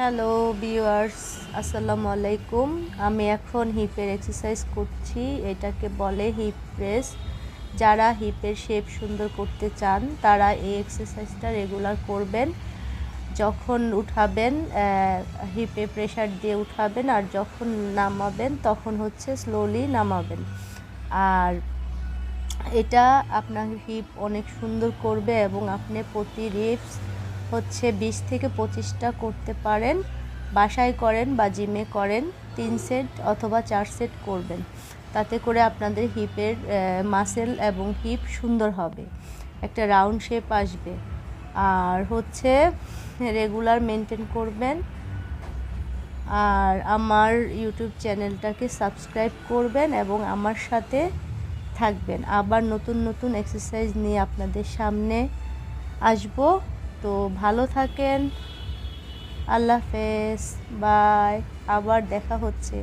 Hello viewers, আসসালামু আলাইকুম। আমি এখন হিপের এক্সারসাইজ করছি। এটাকে বলে হিপ প্রেস। যারা হিপের শেপ সুন্দর করতে চান তারা এই এক্সারসাইজটা রেগুলার করবেন। যখন উঠাবেন হিপে প্রেশার দিয়ে উঠাবেন, আর যখন নামাবেন তখন হচ্ছে স্লোলি নামাবেন। আর এটা আপনার হিপ অনেক সুন্দর করবে এবং আপনি প্রতি রিপস হচ্ছে 20 থেকে 25টা করতে পারেন। বাসায় করেন বা জিমে করেন, 3 সেট অথবা 4 সেট করবেন। তাতে করে আপনাদের হিপের মাসেল এবং হিপ সুন্দর হবে, একটা রাউন্ড শেপ আসবে। আর হচ্ছে রেগুলার মেনটেন করবেন। আর আমার ইউটিউব চ্যানেলটাকে সাবস্ক্রাইব করবেন এবং আমার সাথে থাকবেন। আবার নতুন নতুন এক্সারসাইজ নিয়ে আপনাদের সামনে আসব। তো ভালো থাকেন। আল্লাহ হাফেজ, বাই। আবার দেখা হচ্ছে।